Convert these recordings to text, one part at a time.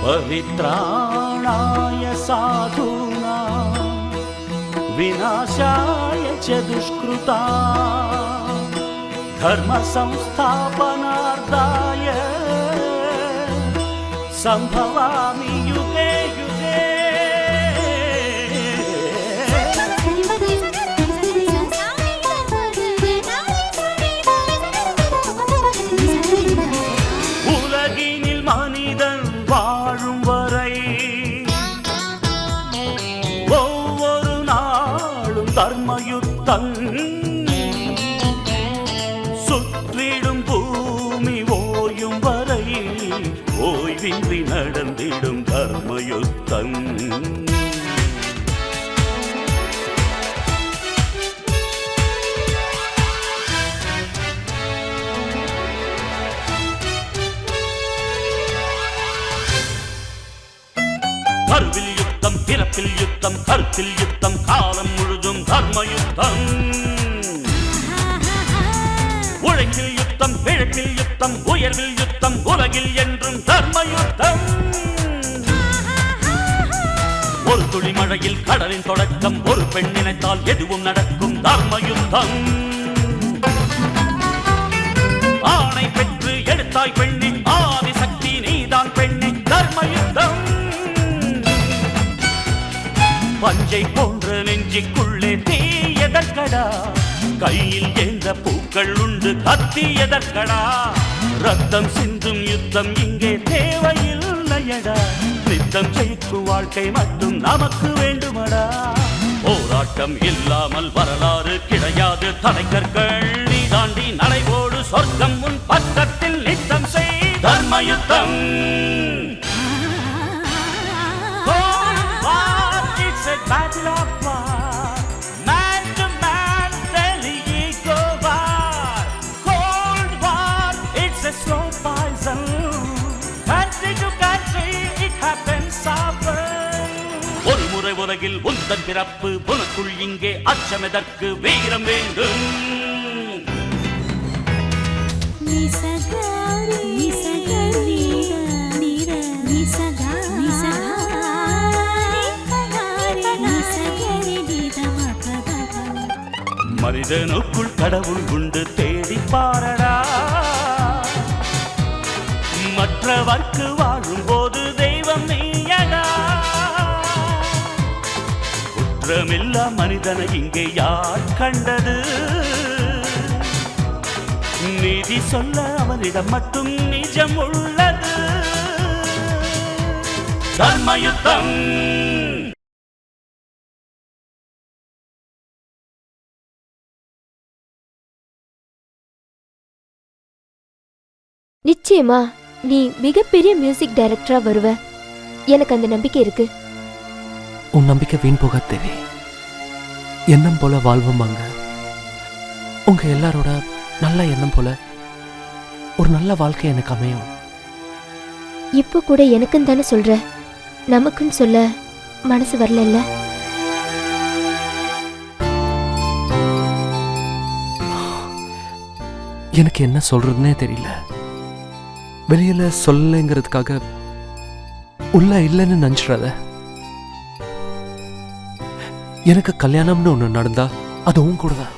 परित्राणाय साधूनां विनाशाय च दुष्कृता धर्म संस्थापनार्थाय संभवामि युगे युगे। உலகினில் மனிதன் வாழும் வரை ஒவ்வொரு நாளும் தர்மயுத்தம் சுற்றிடும் பூமி ஓயும் வரை ஓய்வின்றி நடந்திடும் தர்மயுத்தம்। கருவில் யுத்தம், பிறப்பில் யுத்தம், கருத்தில் யுத்தம், காலம் முழுதும் தர்மயுத்தம்। உழைப்பில் யுத்தம், பிழைப்பில் யுத்தம், உயர்வில் யுத்தம், உலகில் என்றும் தர்மயுத்தம்। ஒரு துளி மழையில் கடலின் தொடக்கம், ஒரு பெண் நினைத்தால் எதுவும் நடக்கும் தர்மயுத்தம்। ஆணை பெற்று எடுத்தாய் பெண்ணே, ஆதிசக்தி நீதான் பெண்ணே, தர்மயுத்தம்। பஞ்சை போன்ற நெஞ்சிக்குள்ளே தீ எதற்கடா, கையில் ஏந்த பூக்கள் உண்டு கத்தி எதற்கடா, ரத்தம் சிந்தும் யுத்தம் இங்கே தேவையில்லையடா, நித்தம் ஜெயிக்கும் வாழ்க்கை மட்டும் நமக்கு வேண்டுமடா। போராட்டம் இல்லாமல் வரலாறு கிடையாது, தடைக்கற்கள் நீ தாண்டி நடைபோடு, சொர்க்கம் உன் பக்கத்தில் நித்தம் செய் தர்மயுத்தம்। It's a battle of war, man to man, daily ego war, cold war, it's a slow poison, country to country, it happens often। ஒரு முறை உலகில் உந்தன் பிறப்பு, உனக்குள் இங்கே அச்சமெதற்கு, வீரம் வேண்டும்। மனிதனுக்குள் கடவுள் உண்டு, தேடி பாரடா, மற்றவர்க்கு வாழும் போது தெய்வம் நீயடா। குற்றமில்லா மனிதனை இங்கே யார் கண்டது, நீதி சொல்ல அவனிடம் மட்டும் நிஜம் உள்ளது தர்மயுத்தம்। நிச்சயமா நீ மிகப்பெரிய மியூசிக் டைரக்டரா வருவ, எனக்கு அந்த நம்பிக்கை இருக்கு। உன் நம்பிக்கை வீண் போக தேவை, எண்ணம் போல வாழ்வோமாங்க। உங்க எல்லாரோட நல்ல எண்ணம் போல ஒரு நல்ல வாழ்க்கை எனக்கு அமையும்। இப்போ கூட எனக்குன்னு தானே சொல்ற, நமக்குன்னு சொல்ல மனசு வரல? எனக்கு என்ன சொல்றதுன்னே தெரியல। வெளியில சொல்லங்கிறதுக்காக உள்ள இல்லைன்னு நினைச்சிடாத। எனக்கு கல்யாணம்னு ஒண்ணு நடந்தா அதுவும் கூட தான்।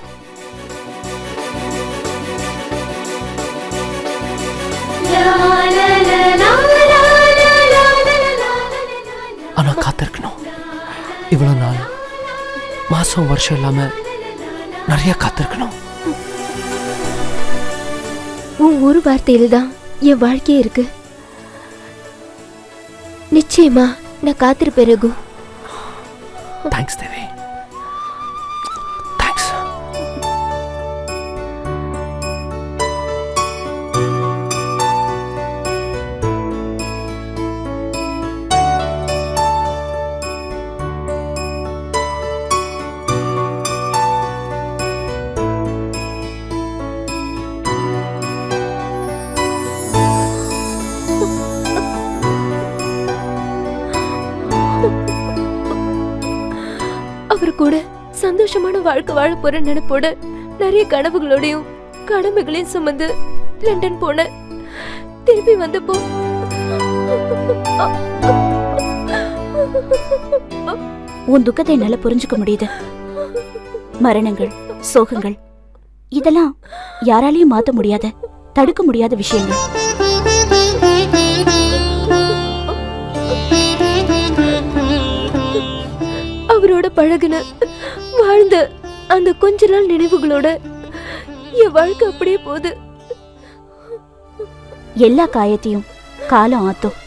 ஆனா காத்திருக்கணும், இவ்வளவு நாள் மாசம் வருஷம் இல்லாம நிறைய காத்திருக்கணும்। உன் ஒரு வார்த்தையில தான் என் வாழ்க்கையே இருக்கு। நிச்சயமா நான் காத்திருப்பேன் ரகு। தேங்க்ஸ் தேவி, அவர் கூட சந்தோஷமான வாழ்க்கை வாழ போற நினைப்போட நிறைய கனவுகளோடையும் கடமைகளையும் சுமந்து லண்டன் போன, திருப்பி வந்தப்போ உன் துக்கத்தை என்னால புரிஞ்சுக்க முடியுது. மரணங்கள், சோகங்கள் இதெல்லாம் யாராலையும் மாத்த முடியாத, தடுக்க முடியாத விஷயங்கள். அவரோட பழகுன வாழ்ந்த அந்த கொஞ்ச நாள் நினைவுகளோட என் வாழ்க்கை அப்படியே போகுது. எல்லா காயத்தையும் காலம் ஆத்தும்.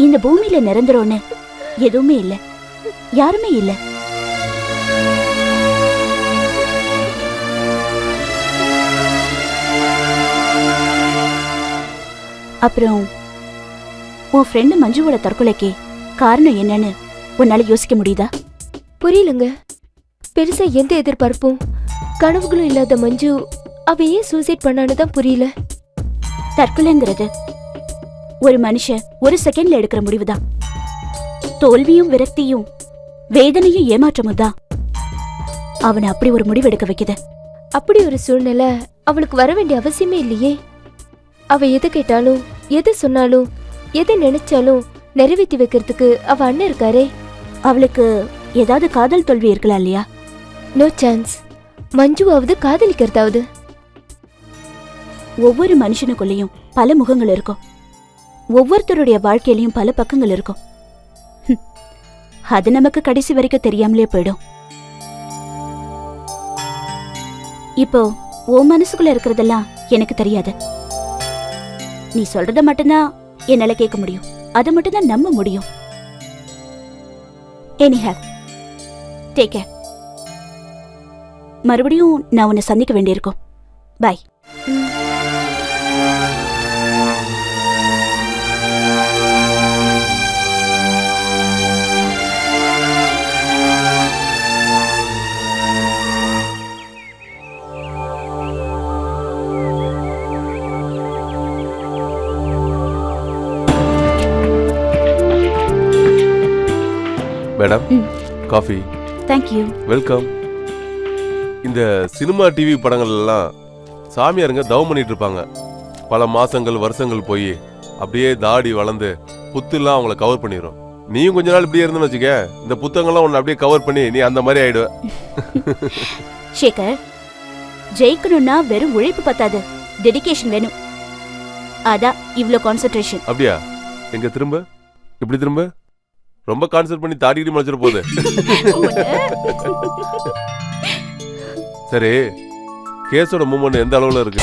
இந்த பூமியில நிரந்தரம்னு எதுவுமே இல்ல, யாருமே இல்ல. அப்புறம் உன் ஃப்ரெண்டு மஞ்சுவோட தற்கொலைக்கு காரணம் என்னன்னு உன்னால யோசிக்க முடியுதா? புரியலங்க. பெருசா எந்த எதிர்பார்ப்பும் கனவுகளும் இல்லாத மஞ்சு அவ ஏன் சூசைட் பண்ணான்னு தான் புரியல. தற்கொலைங்கிறது ஒரு மனுஷன் ஒரு செகண்ட்ல எடுக்கிற முடிவுதான். தோல்வியும் விரக்தியும் வேதனையும் ஏமாற்றமும் தான் அவனை அப்படி ஒரு முடிவு எடுக்க வைக்குது. அப்படி ஒரு சூழ்நிலை அவளுக்கு வர வேண்டிய அவசியமே இல்லையே. அவ எது கேட்டாலும், எது சொன்னாலும், எதை நினைச்சாலும் நிறைவேற்றி வைக்கிறதுக்கு அவ அண்ணன் இருக்காரே. அவளுக்கு ஏதாவது காதல் தோல்வி இருக்கலாம் இல்லையா? No chance. மஞ்சுவாவது காதலிக்கிறதாவது. ஒவ்வொரு மனுஷனுக்குள்ளேயும் பல முகங்கள் இருக்கும். ஒவ்வொருத்தருடைய வாழ்க்கையிலையும் பல பக்கங்கள் இருக்கும். அது நமக்கு கடைசி வரைக்கும் தெரியாமலே போயிடும். இப்போ உன் மனசுக்குள்ள இருக்கிறதெல்லாம் எனக்கு தெரியாது. நீ சொல்றத மட்டும்தான் என்னால கேட்க முடியும். அதை மட்டும்தான் நம்ப முடியும். Anyhow, take care. மறுபடியும் நான் உன்னை சந்திக்க வேண்டியிருக்கும். Bye. Madam, coffee. Thank you. Welcome. இந்த சினிமா டிவி படங்கள் எல்லாம் சாமியாருங்க தவம் பண்ணிட்டு இருப்பாங்க. பல மாசங்கள் வருஷங்கள் போய் அப்படியே தாடி வளர்ந்து புத்துலாம் அவங்கள கவர் பண்ணிடும். நீயும் கொஞ்ச நாள் இப்படியே இருந்துன்னு வச்சுக்க, இந்த புத்தகங்கள்லாம் உன்னை அப்படியே கவர் பண்ணி நீ அந்த மாதிரி ஆயிடுவ. சேகர், ஜெயிக்கணும்னா வெறும் உழைப்பு பத்தாது, டெடிகேஷன் வேணும். அதான் இவ்ளோ கான்சென்ட்ரேஷன். அப்படியா? எங்க திரும்ப இப்படி திரும்ப ரொம்ப கான்சென்ட்ரேட் பண்ணி தாடிக்கிட்டு முளைச்சிட போகுது. சரி, கேஸோட மூவ்மெண்ட் எந்த அளவுல இருக்கு?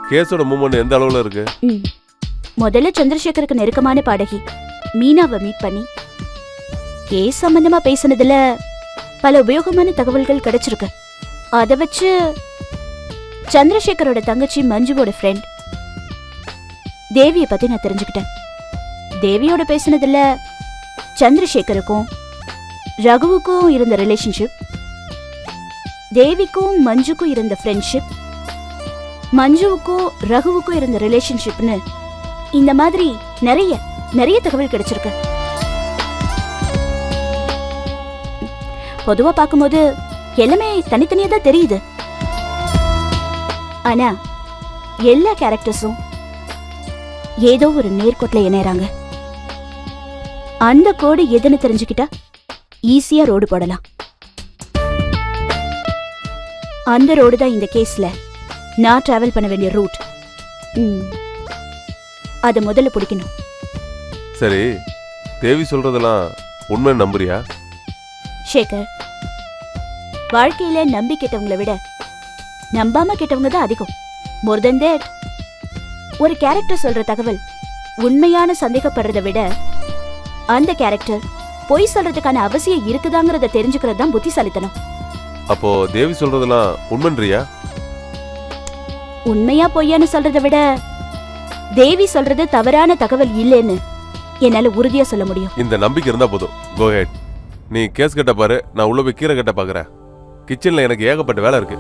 கேஸோட மூவ்மெண்ட் எந்த அளவுல இருக்கு? முதல்ல சந்திரசேகருக்கு நெருக்கமான பாடகி மீனாவை மீட் பண்ணி கேஸ் சம்பந்தமா பேசினதுல பல உபயோகமான தகவல்கள் கிடைச்சிருக்கு. அதை வச்சு சந்திரசேகரோட தங்கச்சி மஞ்சுவோட ஃப்ரெண்ட் தேவியை பத்தி நான் தெரிஞ்சுக்கிட்டேன். தேவியோட பேசினதுல சந்திரசேகருக்கும் ரகுவுக்கும் இருந்த ரிலேஷன்ஷிப், தேவிக்கும் மஞ்சுக்கும் இருந்த ஃப்ரெண்ட்ஷிப், மஞ்சுவுக்கும் ரகுவுக்கும் இருந்த ரிலேஷன்ஷிப்னு இந்த மாதிரி நிறைய நிறைய தகவல் கிடைச்சிருக்கு. பொதுவா பார்க்கும்போது எல்லாமே தனித்தனியா தான் தெரியுது. ஆனா எல்லா கேரக்டர்ஸும் ஏதோ ஒரு நேர்கோட்டில் இணையறாங்க. அந்த கோடு எதுன்னு தெரிஞ்சுக்கிட்டா ஈஸியா ரோடு போடலாம். அந்த ரோடு தான் இந்த கேஸ்ல நான் டிராவல் பண்ண வேண்டிய ரூட். அதை முதல்ல பிடிக்கணும். சரி, தேவி சொல்றதெல்லாம் உண்மை நம்புறியா? சேகர், வாழ்க்கையில நம்பி கேட்டவங்களை விட நம்பாம கேட்டவங்க தான் அதிகம். மோர் தென் தட், ஒரு கேரக்டர் சொல்ற தகவல் உண்மையான சந்தேகப்படுறதை விட அந்த கேரக்டர் பொய் சொல்றதுக்கான அவசியம் இருக்குதாங்கிறத தெரிஞ்சுக்கிறது தான் புத்திசாலித்தனம். அப்போ தேவி சொல்றதெல்லாம் உண்மைன்றியா? உண்மையா பொய்யான்னு சொல்றதை விட தேவி சொல்றது தவறான தகவல் இல்லைன்னு என்னால உறுதியா சொல்ல முடியும். இந்த நம்பிக்கை இருந்தா போதும். கோ ஹெட். நீ கேஸ் கட்ட பாரு, நான் உள்ள போய் கீரை கட்ட பாக்குறேன். கிச்சன்ல எனக்கு ஏகப்பட்ட வேலை இருக்கு.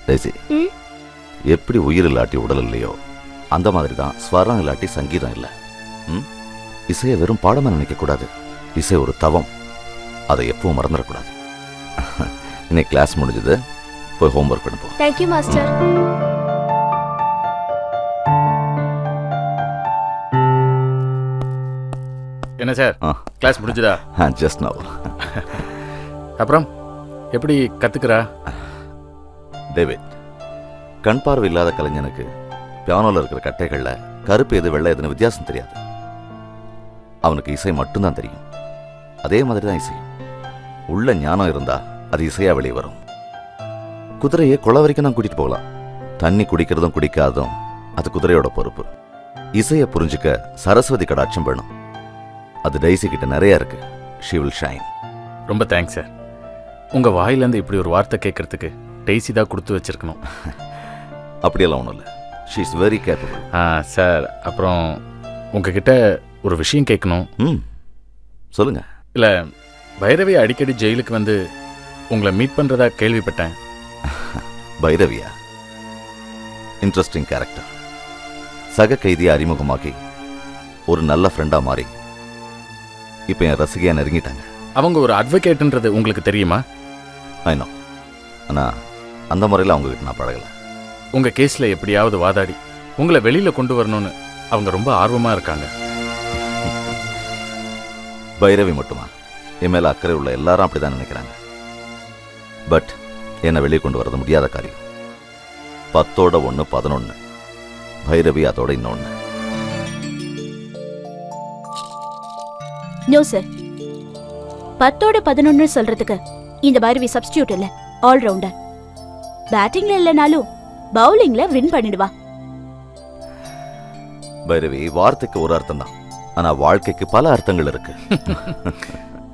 டெய்ஸி, ம்? எப்படி உயிர் இல்லாட்டி உடல் இல்லையோ அந்த மாதிரி தான் ஸ்வரம் இல்லாட்டி சங்கீதம் இல்லை. இசையை வெறும் பாடமா நினைக்க கூடாது. இசை ஒரு தவம், அதை எப்பவும் மறந்துடக்கூடாது. இன்னைக்கு கிளாஸ் முடிஞ்சது, போய் ஹோம்ஒர்க் பண்ணுப்போம். Thank you master. என்ன சார், கிளாஸ் முடிஞ்சதா? Just now. அப்புறம் எப்படி கத்துக்கிறா? டேவிட், கண் பார்வை இல்லாத கலைஞனுக்கு பியானோல இருக்கிற கட்டைகள்ல கருப்பு எது வெள்ளை எதுன்னு வித்தியாசம் தெரியாது. அவனுக்கு இசை மட்டும்தான் தெரியும். அதே மாதிரி தான் இசையும். உள்ள ஞானம் இருந்தா அது இசையா வெளியே வரும். குதிரையை குளம் வரைக்கும் தான் கூட்டிட்டு போகலாம். தண்ணி குடிக்கிறதும் குடிக்காதும் அது குதிரையோட பொறுப்பு. இசையை புரிஞ்சுக்க சரஸ்வதி கடாட்சம் வேணும். அது டெய்ஸி கிட்ட நிறைய இருக்கு. She will shine. ரொம்ப தேங்க்ஸ் சார். உங்க வாயிலேருந்து இப்படி ஒரு வார்த்தை கேட்கறதுக்கு டெய்ஸி தான் கொடுத்து வச்சிருக்கணும். அப்படியெல்லாம் ஒன்றும் இல்லை. She is very capable. Sir, அப்புறம் உங்ககிட்ட ஒரு விஷயம் கேட்கணும். சொல்லுங்க. இல்லை, பைரவி அடிக்கடி ஜெயிலுக்கு வந்து உங்களை மீட் பண்ணுறதா கேள்விப்பட்டேன். பைரவியா? Interesting character. சக கைதியை அறிமுகமாக்கி ஒரு நல்ல ஃப்ரெண்டா மாறி இப்போ என் ரசிகையா நெருங்கிட்டாங்க. அவங்க ஒரு அட்வொகேட்ன்றது உங்களுக்கு தெரியுமா? ஐநோ, ஆனால் அந்த முறையில் அவங்ககிட்ட நான் பழகலை. உங்கள் கேஸில் எப்படியாவது வாதாடி உங்களை வெளியில் கொண்டு வரணும்னு அவங்க ரொம்ப ஆர்வமாக இருக்காங்க. பைரவி மட்டுமா? என் மேலே அக்கறை உள்ள எல்லாரும் அப்படிதான் நினைக்கிறாங்க. பட் என்னை வெளியே கொண்டு வரது முடியாத காரியம். 10ஓட 1 11. பைரவி அதோட இன்னொன்று. நோ சார், 10ஓட 11 சொல்றதுக்கு இந்த பைரவி சப்ஸ்டியூட் இல்ல, ஆல்ரவுண்டர். பேட்டிங்ல இல்லைனாலும் பவுலிங்ல வின் பண்ணிடுவா. பைரவி வார்த்தைக்கு ஒரு அர்த்தம் தான், ஆனா வாழ்க்கைக்கு பல அர்த்தங்கள் இருக்கு.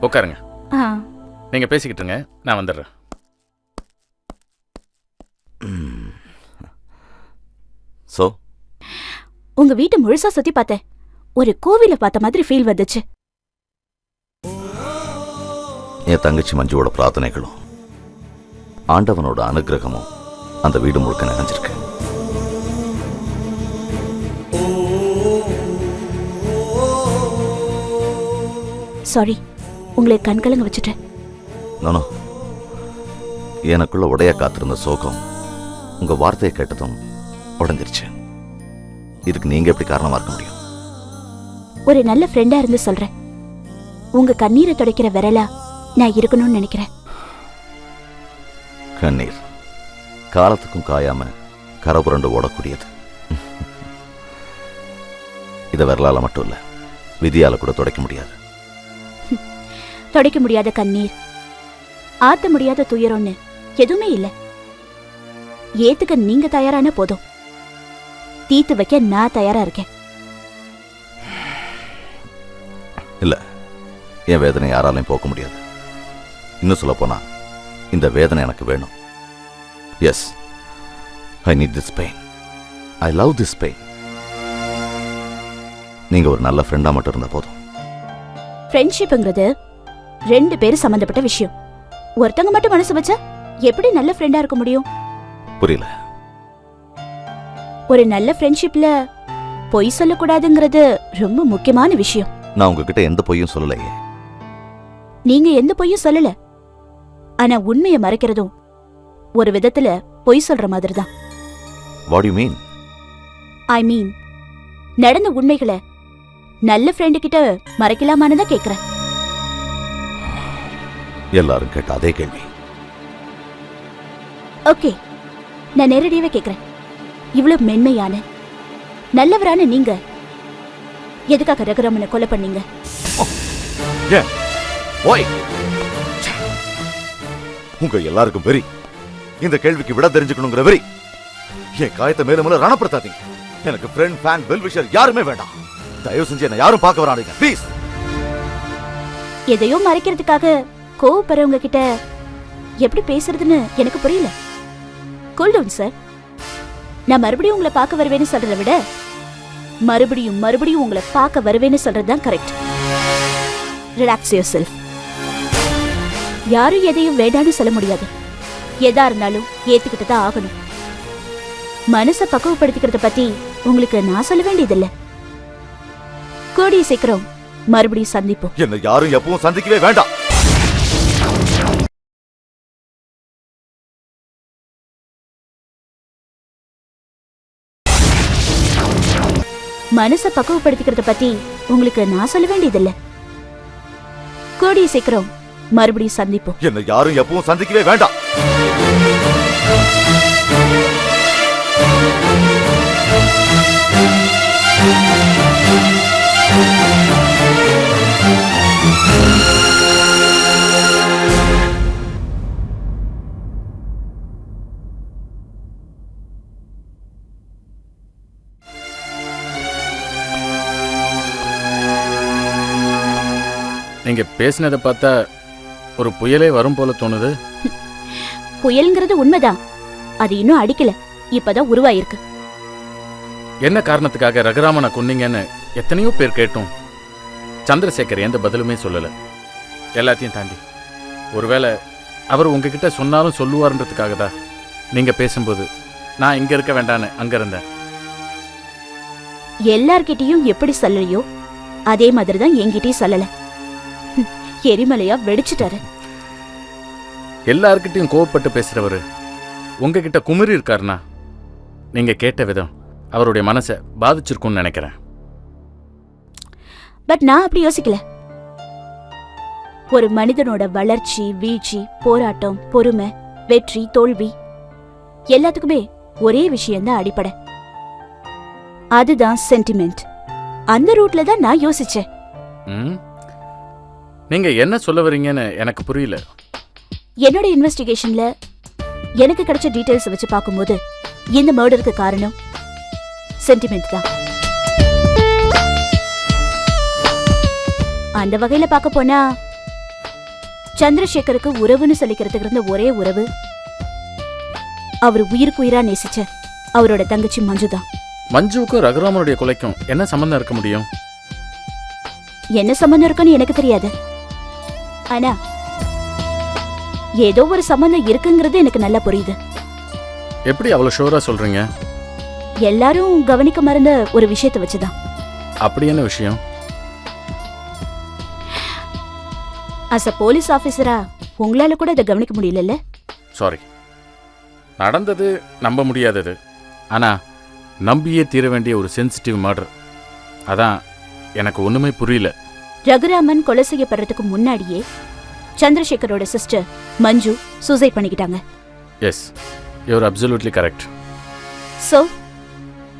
உட்காருங்க, நீங்க பேசிக்கிட்டுங்க, நான் வந்துடுறேன். சோ, உங்க வீட்டை முழுசா சுத்தி பார்த்தேன். ஒரு கோவில பார்த்த மாதிரி ஃபீல் வந்துச்சு. என் தங்கச்சி மஞ்சுவோட பிரார்த்தனைகளும் ஆண்டவனோட அனுகிரகமும் அந்த வீடு முழுக்க நிறைஞ்சிருக்கு. சாரி, உங்களை கண்கலங்க வச்சுட்டேன். நானோ, எனக்குள்ள உடைய காத்திருந்த சோகம் உங்க வார்த்தையை கேட்டதும் உடஞ்சிருச்சு. இதுக்கு நீங்க எப்படி காரணமா இருக்க முடியும்? ஒரு நல்ல ஃப்ரெண்டா இருந்து சொல்றேன். உங்க கண்ணீரை துடைக்கிற விரலா நான் இருக்கணும்னு நினைக்கிறேன். கண்ணீர் காலத்துக்கும் காயாம கரபுரண்டு ஓடக்கூடியது. இதை விரலால மட்டும் இல்ல, விதியால கூட துடைக்க முடியாது. துடைக்க முடியாத கண்ணீர், ஆத்த முடியாத துயரம்னு எதுவுமே இல்ல. ஏத்துக்க நீங்க தயாரான போதும், தீத்து வைக்க நான் தயாரா இருக்கேன். இல்ல, என் வேதனை யாராலையும் போக்க முடியாது. இன்னும் சொல்ல போனா இந்த வேதனை எனக்கு வேணும். Yes, I need this pain. I love this pain. நீங்க ஒரு நல்ல ஃப்ரெண்டா மட்டும் இருந்தா போதும். ஃப்ரெண்ட்ஷிப்ங்கிறது 2 பேரும் சம்பந்தப்பட்ட விஷயம். ஒருத்தங்க மட்டும் மனசு வச்சா எப்படி நல்ல ஃப்ரெண்டா இருக்க முடியும்? புரியல. ஒரு நல்ல ஃப்ரெண்ட்ஷிப்ல பொய் சொல்லக்கூடாதுங்கிறது ரொம்ப முக்கியமான விஷயம். நான் உங்ககிட்ட எந்த பொய்யும் சொல்லலையே. நீங்க எந்த பொய்யும் சொல்லல, ஆனா உண்மையை மறைக்கிறதும் ஒரு விதத்துல பொய் சொல்ற மாதிரி தான். What you mean? ஐ மீன், நடந்த உண்மைகளை நல்ல ஃப்ரெண்டு கிட்ட மறைக்கலாமான்னு தான் கேக்குறேன். எல்லாரும் கேட்ட அதே கேள்வி. ஓகே, நான் நேரடியாவே கேக்குறேன். இவ்வளவு மென்மையான நல்லவரான நீங்க எதுக்காக ரகுராமனை கொலை பண்ணீங்க? உங்க எல்லாருக்கும் வெறி. இந்த கேள்விக்கு விட தெரிஞ்சுக்கணுங்கிற வெறி. என் காயத்தை மேலும் மேலும் ரணப்படுத்தாதீங்க. எனக்கு ஃப்ரெண்ட், ஃபேன், வெல் விஷர் யாருமே வேண்டாம். தயவு செஞ்சு என்ன யாரும் பார்க்க வராதீங்க ப்ளீஸ். எதையோ மறைக்கிறதுக்காக கோவப்படுறவங்க கிட்ட எப்படி பேசுறதுன்னு எனக்கு புரியல. Cool down sir. நான் மறுபடியும் உங்களை பார்க்க வருவேன்னு சொல்றதை விட மறுபடியும் மறுபடியும் உங்களை பார்க்க வருவேன்னு சொல்றதுதான் கரெக்ட். Relax your self. யாரும் எதையும் வேண்டான்னு சொல்ல முடியாது. எதா இருந்தாலும் ஏத்துக்கிட்டு தான் ஆகணும். மனசை பக்குவப்படுத்திக்கிறத பத்தி உங்களுக்கு நான் சொல்ல வேண்டியதில்லை. கூடிய சீக்கிரம் மறுபடியும் சந்திப்போம். என்ன யாரும் எப்பவும் சந்திக்கவே வேண்டாம். மனசை பக்குவப்படுத்திக்கிறத பத்தி உங்களுக்கு நான் சொல்ல வேண்டியதில்லை. கூடிய சீக்கிரம் மறுபடியும் சந்திப்போம். என்ன யாரும் எப்பவும் சந்திக்கவே வேண்டாம். நீங்க பேசினதை பார்த்தா ஒரு புயலே வரும் போல தோணுது. புயல்ங்கிறது உண்மைதான். அது இன்னும் அடிக்கல, இப்பதான் உருவாயிருக்கு. என்ன காரணத்துக்காக ரகுராமனை கொன்னீங்கன்னு எத்தனையோ பேர் கேட்டும் சந்திரசேகர் எந்த பதிலுமே சொல்லல. எல்லாத்தையும் தாண்டி ஒருவேளை அவர் உங்ககிட்ட சொன்னாலும் சொல்லுவார்ன்றதுக்காக தான் நீங்க பேசும்போது நான் இங்க இருக்க வேண்டான்னு அங்க இருந்தேன். எல்லார்கிட்டயும் எப்படி சொல்லலையோ அதே மாதிரிதான் என்கிட்டயும் சொல்லல. எரிமலையா வெடிச்சிட்டாரு. எல்லார்கிட்டையும் கோவப்பட்டு பேசுறவரு உங்ககிட்ட குமுறி இருக்காருனா நீங்க கேட்ட விதம் அவருடைய மனசை பாதிச்சிருக்கும்னு நினைக்கிறேன். பட் நான் அப்படி யோசிக்கல. ஒரு மனிதனோட வளர்ச்சி, வீழ்ச்சி, போராட்டம், பொறுமை, வெற்றி, தோல்வி எல்லாத்துக்குமே ஒரே விஷயம்தான் அடிப்படை. அதுதான் சென்டிமெண்ட். அந்த ரூட்ல தான் நான் யோசிச்சேன். நீங்க என்ன சொல்ல வரீங்கன்னு எனக்கு புரியல. என்னோட இன்வெஸ்டிகேஷன்ல எனக்கு கிடைச்ச டீடைல்ஸ் வச்சு பார்க்கும்போது இந்த மர்டருக்கு காரணம் சென்டிமெண்ட் தான். அந்த வகையில பார்க்க போனா சந்திரசேகருக்கு உறவுன்னு சொல்லிக்கிறதுக்கு இருந்த ஒரே உறவு அவர் உயிருக்கு உயிரா நேசிச்ச அவரோட தங்கச்சி மஞ்சு தான். மஞ்சுவுக்கும் ரகுராமனுடைய கொலைக்கும் என்ன சம்பந்தம் இருக்க முடியும்? என்ன சம்பந்தம் இருக்குன்னு எனக்கு தெரியாது. ஆனா ஏதோ ஒரு சம்பந்தம் இருக்குங்கிறது எனக்கு நல்லா புரியுது. எப்படி அவ்வளவு ஷூரா சொல்றீங்க? எல்லாரும் கவனிக்க மறந்த ஒரு விஷயத்தை வச்சுதான். அப்படி என்ன விஷயம்? அஸ் அ போலீஸ் ஆபீசரா உங்களால கூட இதை கவனிக்க முடியல. சாரி, நடந்தது நம்ப முடியாதது, ஆனா நம்பியே தீர வேண்டிய ஒரு சென்சிட்டிவ் மர்டர். அதான் எனக்கு ஒண்ணுமே புரியல. ரகுராமன் கொலை செய்யப்படுறதுக்கு முன்னாடியே சந்திரசேகரோட சிஸ்டர் மஞ்சு சூசைட் பண்ணிக்கிட்டாங்க. Yes, you are absolutely correct. So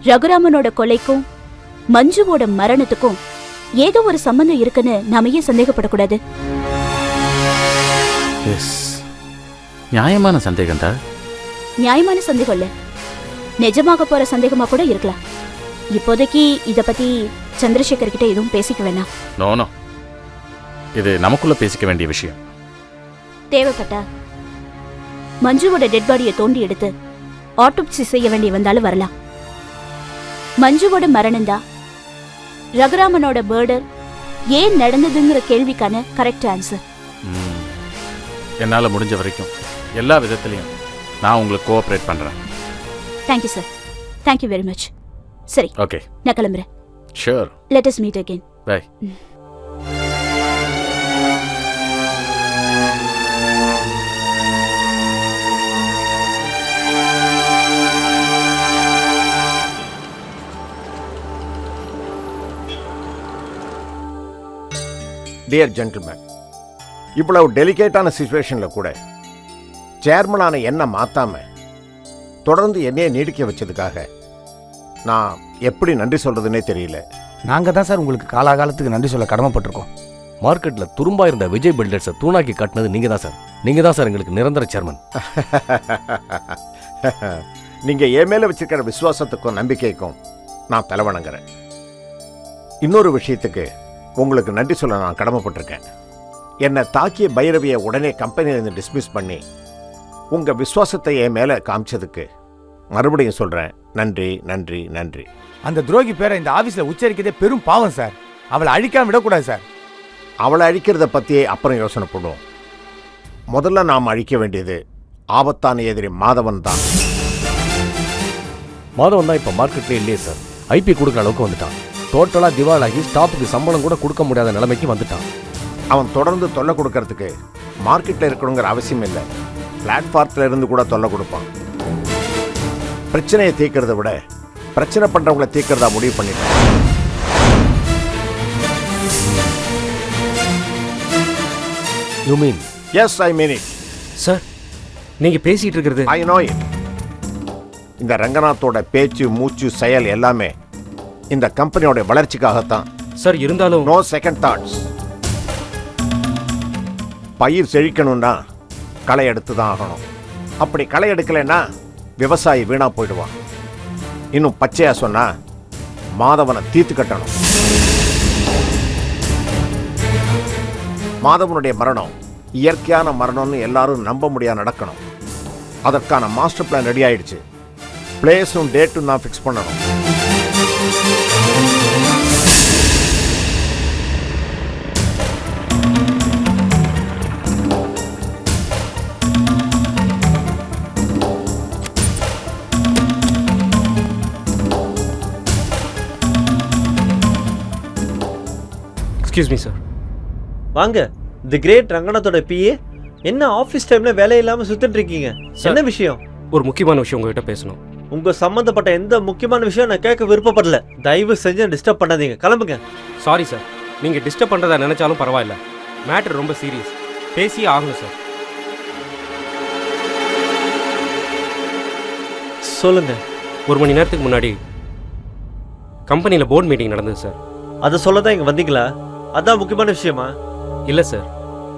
ரகுராமனோட கொலைக்கும் மஞ்சுவோட மரணத்துக்கும் ஏதோ ஒரு சம்பந்தம் இருக்குன்னு நாம ஏன் சந்தேகப்படக்கூடாது? எஸ், நியாயமான சந்தேகம்டா. நியாயமான சந்தேகம் இல்ல, நிஜமாக போற சந்தேகமா கூட இருக்கலாம். இப்போதைக்கு இத பத்தி சந்திரசேகர் கிட்ட எதுவும் பேசிக்க வேணாம். நோ, இது நமக்குள்ள பேசிக்க வேண்டிய விஷயம். தேவைப்பட்டா மஞ்சுவோட டெட் பாடியை தோண்டி எடுத்து ஆட்டோப்சி செய்ய வேண்டிய வந்தாலும் வரலாம். மஞ்சுவோட மரணம் தான் ரகுராமனோட மர்டர் ஏன் நடந்ததுங்கிற கேள்விக்கான கரெக்ட் ஆன்சர். என்னால முடிஞ்ச வரைக்கும் எல்லா விதத்திலையும் நான் உங்களுக்கு கோஆபரேட் பண்றேன். Thank you sir, thank you very much. சரி, ஓகே, நான் கிளம்புறேன். Sure, let us meet again. Bye. Dear gentleman, இவ்வளவு டெலிகேட்டான சிச்சுவேஷன்ல கூட சேர்மனான என்ன மாத்தாம தொடர்ந்து என்னையே நீடிக்க வச்சதுக்காக நான் எப்படி நன்றி சொல்றதுன்னே தெரியல. நாங்க தான் சார் உங்களுக்கு காலாகாலத்துக்கு நன்றி சொல்ல கடமைப்பட்டிருக்கோம். மார்க்கெட்ல துரும்பா இருந்த விஜய் பில்டர்ஸை தூணாக்கி காட்டினது நீங்க தான் சார். நீங்க தான் சார் எங்களுக்கு நிரந்தர சேர்மன். நீங்க என் மேல வச்சிருக்கிற விசுவாசத்துக்கும் நம்பிக்கைக்கும் நான் தலைவணங்குறேன். இன்னொரு விஷயத்துக்கு உங்களுக்கு நன்றி சொல்ல நான் கடமைப்பட்டிருக்கேன். என்னை தாக்கிய பைரவியை உடனே கம்பெனியிலிருந்து டிஸ்மிஸ் பண்ணி உங்க விசுவாசத்தை என் மேல காமிச்சதுக்கு மறுபடியும் சொல்றேன், நன்றி நன்றி நன்றி. அந்த துரோகி பேரை இந்த ஆபீஸ்ல உச்சரிக்கிறதே பெரும் பாவம் சார். அவளை அழிக்காம விடக்கூடாது சார். அவளை அழிக்கிறத பத்தியே அப்புறம் யோசனை பண்ணுவோம். முதல்ல நாம் அழிக்க வேண்டியது ஆபத்தான எதிரி மாதவன் தான். மாதவன் தான் இப்போ மார்க்கெட்லேயே இல்லையே சார். ஐபி கொடுக்குற அளவுக்கு வந்துட்டான். டோட்டலாக திவாலாகி ஸ்டாஃபுக்கு சம்பளம் கூட கொடுக்க முடியாத நிலைமைக்கு வந்துட்டான். அவன் தொடர்ந்து தொல்லை கொடுக்கறதுக்கு மார்க்கெட்டில் இருக்கணுங்கிற அவசியம் இல்லை. பிளாட்ஃபார்த்தில் இருந்து கூட தொல்லை கொடுப்பான். பிரச்சனையை தீர்க்கிறத விட பிரச்சனை பண்ணுறவங்களை தீர்க்கிறதா முடிவு பண்ணிட்டான். You mean? Yes, I mean it. Sir, நீங்க பேசிட்டு இருக்கிறது ஐ நோ இட். இந்த ரங்கநாத்தோட பேச்சு, மூச்சு, செயல் எல்லாமே இந்த கம்பெனியோட வளர்ச்சிக்காகத்தான் சார். இருந்தாலும் நோ செகண்ட் தாட்ஸ். பயிர் செழிக்கணும்னா களை எடுத்து தான் ஆகணும். அப்படி களை எடுக்கலைன்னா விவசாயி வீணா போயிடுவான். இன்னும் பச்சையா சொன்னா மாதவனை தீர்த்து கட்டணும். மாதவனுடைய மரணம் இயற்கையான மரணம்னு எல்லாரும் நம்ப முடியாது நடக்கணும். அதற்கான மாஸ்டர் பிளான் ரெடி ஆயிடுச்சு. பிளேஸும் டேட்டும் நான் ஃபிக்ஸ் பண்ணணும். Excuse me sir. வாங்க. தி கிரேட் ரங்கநாத்தோட பிஏ. என்ன ஆஃபீஸ் டைம்ல வேலை இல்லாம சுத்திட்டு இருக்கீங்க? என்ன விஷயம்? ஒரு முக்கியமான விஷயம் உங்ககிட்ட பேசணும். உங்க சம்பந்தப்பட்ட எந்த முக்கியமான விஷயம் நான் கேட்க விருப்பப்படல. தயவு செஞ்சு டிஸ்டர்ப் பண்ணாதீங்க. கிளம்புங்க. Sorry sir. நீங்க டிஸ்டர்ப் பண்றதா நினைச்சாலும் பரவாயில்ல. மேட்டர் ரொம்ப சீரியஸ். பேசியே ஆகணும் சார். சொல்லுங்க. 1 மணி நேரத்துக்கு முன்னாடி கம்பெனியில் போர்ட் மீட்டிங் நடந்தது சார். அதை சொல்லதான் இங்க வந்தீங்களா? அதான் முக்கியமான விஷயமா? இல்லை சார்,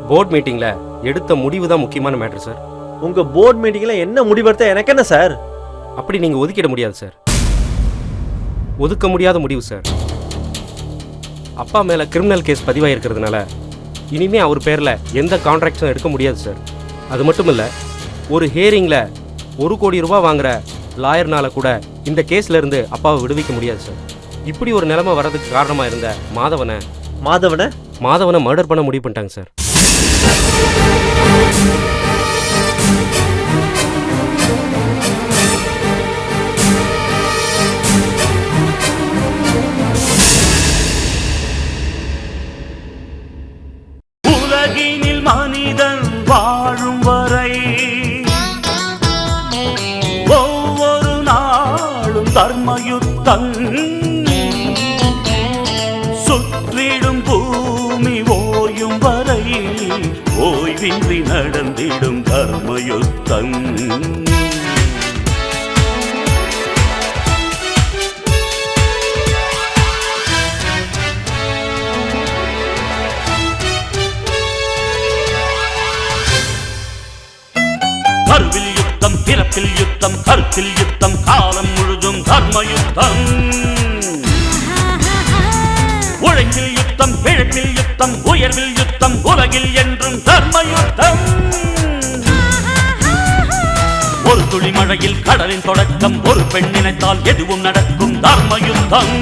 போர்ட் மீட்டிங்கில் எடுத்த முடிவு தான் முக்கியமான மேட்டர் சார். உங்க போர்ட் மீட்டிங்ல என்ன முடிவெடுத்த எனக்கு என்ன சார்? அப்படி நீங்கள் ஒதுக்கிட முடியாது சார். ஒதுக்க முடியாத முடிவு சார். அப்பா மேலே கிரிமினல் கேஸ் பதிவாயிருக்கிறதுனால இனிமே அவர் பேரில் எந்த கான்ட்ராக்டும் எடுக்க முடியாது சார். அது மட்டும் இல்லை, ஒரு ஹியரிங்கில் 1 கோடி ரூபாய் வாங்குற லாயர்னால கூட இந்த கேஸ்ல இருந்து அப்பாவை விடுவிக்க முடியாது சார். இப்படி ஒரு நிலைமை வர்றதுக்கு காரணமாக இருந்த மாதவனை மர்டர் பண்ண முடிவு பண்ணிட்டாங்க சார். உலகினில் மனிதன் வாழும் வரை ஒவ்வொரு நாளும் தர்மயுத்தம். சுற்றிடும் பூமி ஓயும் வரை ஓய்வின்றி நடந்திடும் தர்மயுத்தம். கருவில் யுத்தம், பிறப்பில் யுத்தம், கருத்தில் யுத்தம், காலம் முழுதும் தர்மயுத்தம். உழைப்பில் யுத்தம், பிழைப்பில் யுத்தம், உயர்வில் யுத்தம், உலகில் என்றும் தர்மயுத்தம். ஒரு துளி மழையில் கடலின் தொடக்கம், ஒரு பெண் நினைத்தால் எதுவும் நடக்கும் தர்மயுத்தம்.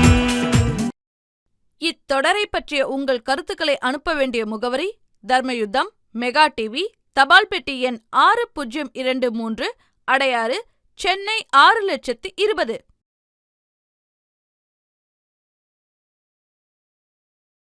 இத்தொடரை பற்றிய உங்கள் கருத்துக்களை அனுப்ப வேண்டிய முகவரி தர்மயுத்தம், மெகா டிவி, தபால் பெட்டி எண் 6023, அடையாறு, சென்னை 602020.